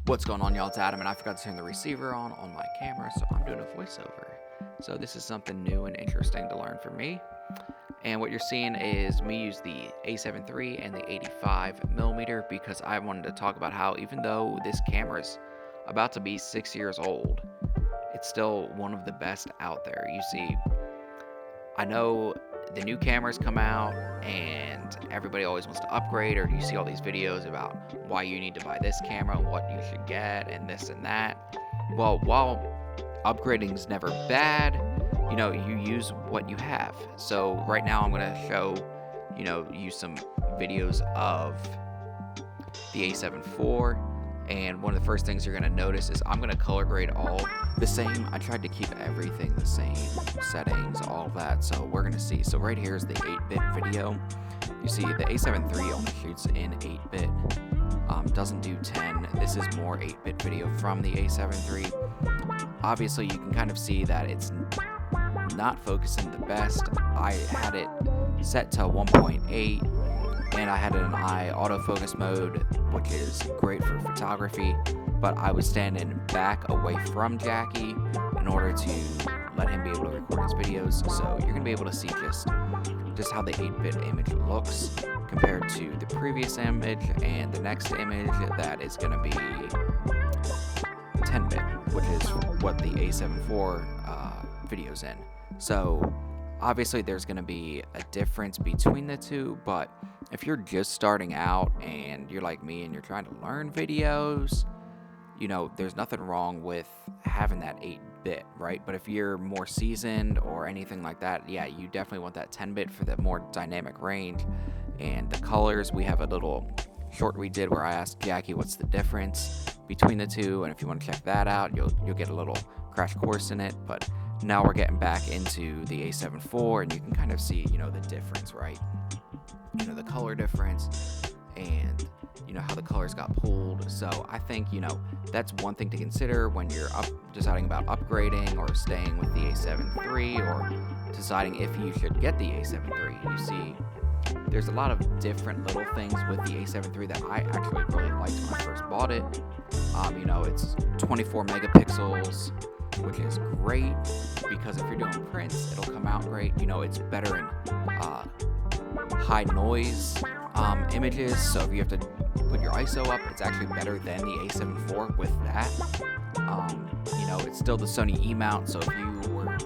What's going on, y'all? It's Adam, and I forgot to turn the receiver on my camera, so I'm doing a voiceover. So this is something new and interesting to learn for me. And what you're seeing is me use the A7 III and the 85mm because I wanted to talk about how even though this camera's about to be 6 years old, it's still one of the best out there. You see, I know the new cameras come out and everybody always wants to upgrade, or you see all these videos about why you need to buy this camera and what you should get and this and that. Well, while upgrading's never bad, you use what you have. So right now I'm going to show you some videos of the A7 IV, and one of the first things you're going to notice is I'm going to color grade all the same. I tried to keep everything the same, settings, all of that, so we're going to see. So right here is the 8-bit video. You see the A7 III only shoots in 8-bit, doesn't do 10. This is more 8-bit video from the A7 III. Obviously you can kind of see that it's not focusing the best. I had it set to 1.8 and I had it in autofocus mode, which is great for photography, but I was standing back away from Jackie in order to let him be able to record his videos. So you're gonna be able to see just how the 8-bit image looks compared to the previous image and the next image that is gonna be 10-bit, which is what the A7 IV video's in. So obviously there's going to be a difference between the two, but if you're just starting out and you're like me and you're trying to learn videos, there's nothing wrong with having that 8-bit, right? But if you're more seasoned or anything like that, yeah, you definitely want that 10-bit for the more dynamic range. And the colors, we have a little short we did where I asked Jackie what's the difference between the two, and if you want to check that out, you'll get a little crash course in it. But now we're getting back into the A7 IV, and you can kind of see, the difference, right? The color difference, and how the colors got pulled. So I think that's one thing to consider when you're deciding about upgrading or staying with the A7 III, or deciding if you should get the A7 III. You see, there's a lot of different little things with the A7 III that I actually really liked when I first bought it. It's 24 megapixels, which is great because if you're doing prints, it'll come out great. It's better in high noise images, so if you have to put your ISO up, it's actually better than the A7 IV with that. It's still the Sony E mount, so if you were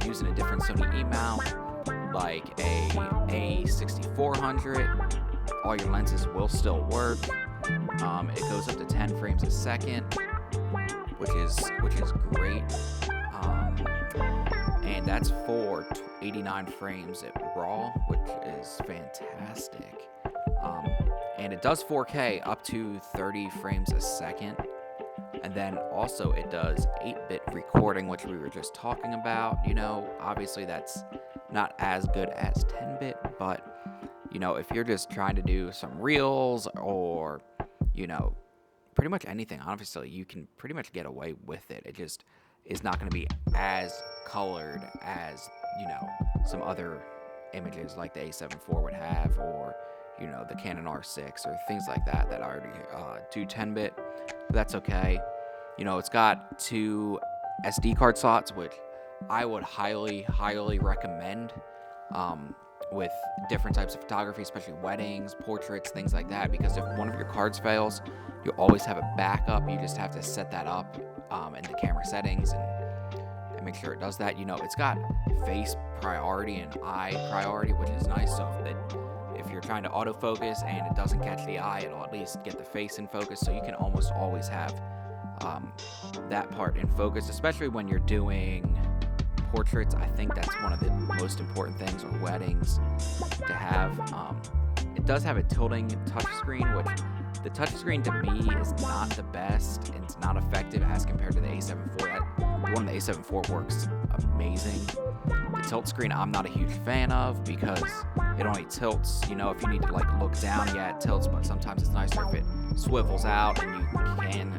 using a different Sony E mount like a A6400, all your lenses will still work. It goes up to 10 frames a second, which is great, and that's for 89 frames at RAW, which is fantastic. And it does 4K up to 30 frames a second, and then also it does 8-bit recording, which we were just talking about. Obviously that's not as good as 10-bit, but if you're just trying to do some reels or pretty much anything, obviously you can pretty much get away with it. It just is not going to be as colored as some other images like the A7 IV would have, or the Canon R6 or things like that already do 10-bit. But that's okay. It's got 2 SD card slots, which I would highly recommend with different types of photography, especially weddings, portraits, things like that, because if one of your cards fails, you always have a backup. You just have to set that up in the camera settings and make sure it does that. It's got face priority and eye priority, which is nice, so if you're trying to autofocus and it doesn't catch the eye, it'll at least get the face in focus, so you can almost always have that part in focus, especially when you're doing portraits. I think that's one of the most important things, or weddings, to have. It does have a tilting touchscreen, which the touchscreen to me is not the best, and it's not effective as compared to the A7 IV. The one in the A7 IV works amazing. The tilt screen I'm not a huge fan of because it only tilts, if you need to look down, yeah, it tilts, but sometimes it's nicer if it swivels out and you can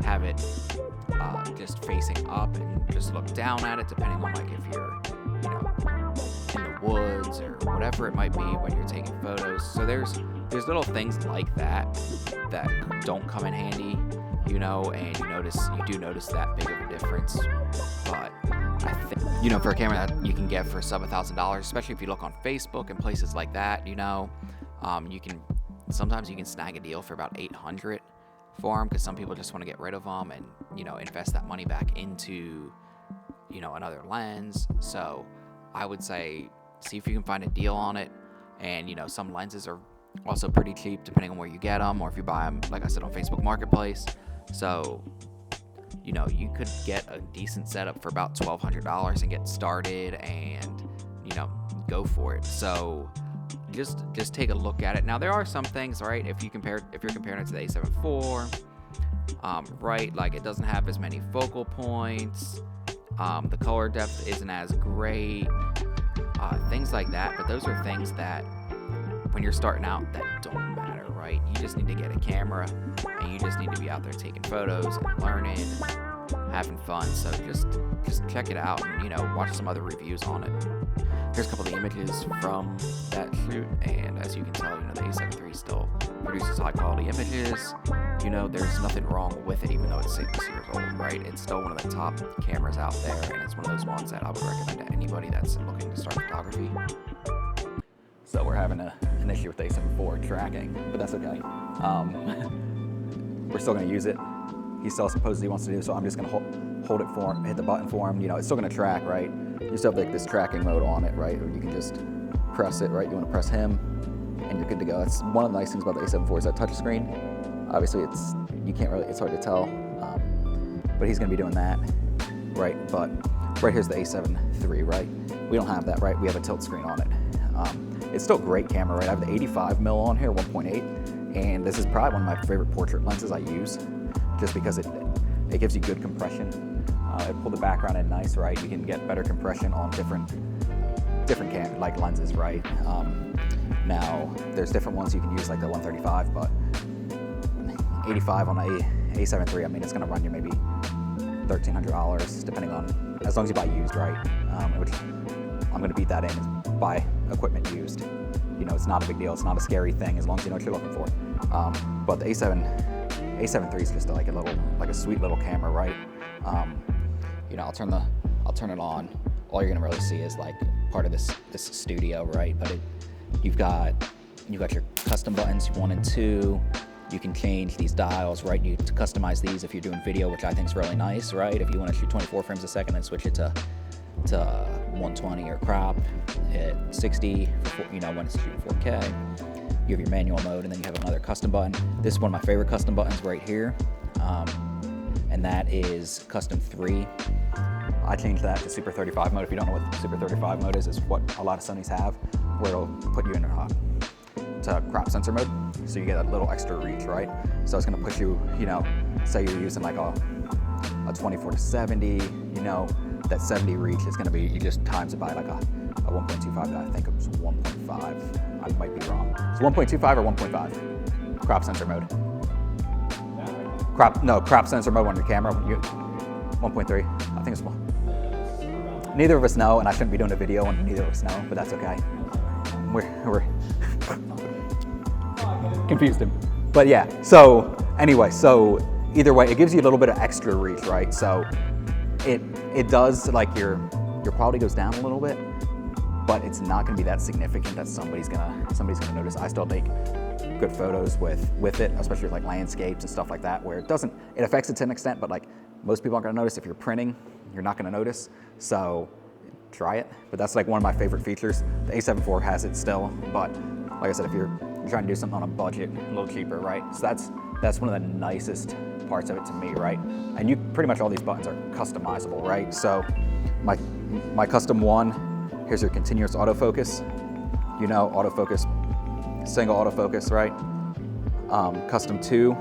have it just facing up and just look down at it, depending on if you're in the woods or whatever it might be when you're taking photos. So there's there's little things like that that don't come in handy, you know, and you do notice that big of a difference. But I think, you know, for a camera that you can get for sub $1,000, especially if you look on Facebook and places like that, you know, sometimes you can snag a deal for about $800 for them, because some people just want to get rid of them and, you know, invest that money back into, you know, another lens. So I would say see if you can find a deal on it. And, you know, some lenses are also pretty cheap depending on where you get them, or if you buy them, like I said, on Facebook Marketplace. So, you know, you could get a decent setup for about $1,200 and get started and, you know, go for it. So just take a look at it. Now, there are some things, right, if you're comparing it to the A7 IV, right, like it doesn't have as many focal points, the color depth isn't as great, things like that. But those are things that when you're starting out that don't matter, right? You just need to get a camera and you just need to be out there taking photos and learning, having fun. So just check it out and, you know, watch some other reviews on it. Here's a couple of the images from that shoot, and as you can tell, you know, the A7III still produces high quality images. You know, there's nothing wrong with it, even though it's 6 years old, right? It's still one of the top cameras out there, and it's one of those ones that I would recommend to anybody that's looking to start photography. So we're having an issue with the A7 IV tracking, but that's okay. We're still gonna use it. He still supposedly wants to do, so I'm just gonna hold it for him, hit the button for him. You know, it's still gonna track, right? You still have like this tracking mode on it, right? Or you can just press it, right? You wanna press him, and you're good to go. That's one of the nice things about the A7 IV is that touchscreen. Obviously, it's hard to tell, but he's gonna be doing that, right? But right here's the A7 III, right? We don't have that, right? We have a tilt screen on it. It's still a great camera, right? I have the 85mm on here, 1.8, and this is probably one of my favorite portrait lenses I use, just because it gives you good compression. It pulled the background in nice, right? You can get better compression on different like lenses, right? Now there's different ones you can use, like the 135, but 85 on the A7 III, I mean, it's gonna run you maybe $1,300, depending on, as long as you buy used, right? Which I'm gonna beat that in, is buy equipment used. You know, it's not a big deal, it's not a scary thing, as long as you know what you're looking for. But the A7 III is just like a sweet little camera, right? You know, I'll turn it on. All you're gonna really see is like part of this studio, right? But you've got your custom buttons, 1 and 2. You can change these dials, right? You to customize these if you're doing video, which I think is really nice, right? If you want to shoot 24 frames a second, then switch it to 120 or crop at 60, you know, when it's shooting 4K. You have your manual mode, and then you have another custom button. This is one of my favorite custom buttons right here, and that is custom 3. I changed that to Super 35 mode. If you don't know what Super 35 mode is what a lot of Sonys have, where it'll put you in to crop sensor mode, so you get a little extra reach, right? So it's gonna push you, you know, say you're using like a 24-70, you know, that 70 reach is gonna be, you just times it by like a 1.25, I think it was 1.5, I might be wrong. It's 1.25 or 1.5? Crop sensor mode. Crop sensor mode on your camera, 1.3, I think it's 1. Neither of us know, and I shouldn't be doing a video when neither of us know, but that's okay. We're confused him. But yeah, so anyway, so either way, it gives you a little bit of extra reach, right? So it does, like your quality goes down a little bit, but it's not gonna be that significant that somebody's gonna notice. I still take good photos with it, especially with like landscapes and stuff like that, where it affects it to an extent, but like most people aren't gonna notice. If you're printing, you're not gonna notice. So try it, but that's like one of my favorite features. The A7 IV has it still, but like I said, if you're trying to do something on a budget, a little cheaper, right? So that's one of the nicest parts of it to me, right? And pretty much all these buttons are customizable, right? So my custom 1, here's your continuous autofocus, you know, autofocus, single autofocus, right? Custom 2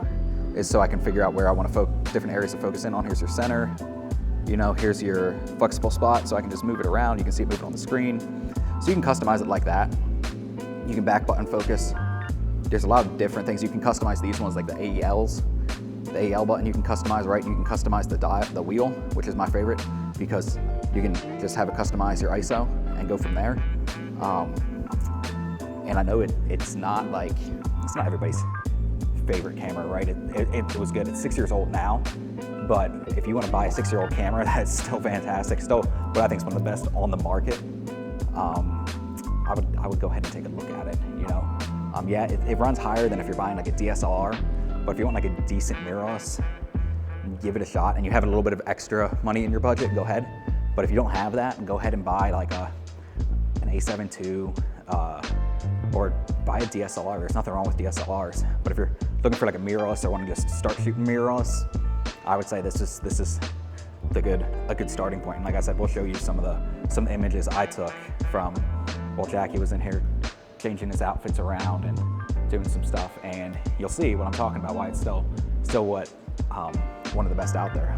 is so I can figure out where I want to different areas to focus in on. Here's your center, you know, here's your flexible spot, so I can just move it around. You can see it moving on the screen. So you can customize it like that. You can back button focus. There's a lot of different things. You can customize these ones, like the AELs. The AEL button you can customize, right? You can customize the wheel, which is my favorite, because you can just have it customize your ISO and go from there. And I know it's not like it's not everybody's favorite camera, right? It was good. It's 6 years old now, but if you want to buy a 6-year-old camera that's still fantastic, still what I think is one of the best on the market, I would go ahead and take a look at it. You know, yeah, it runs higher than if you're buying like a DSLR, but if you want like a decent mirrorless, give it a shot. And you have a little bit of extra money in your budget, go ahead. But if you don't have that, go ahead and buy like an A7III, or buy a DSLR. There's nothing wrong with DSLRs. But if you're looking for like a mirrorless or want to just start shooting mirrorless, I would say this is a good starting point. And like I said, we'll show you some images I took from while Jackie was in here changing his outfits around and doing some stuff, and you'll see what I'm talking about, why it's still one of the best out there.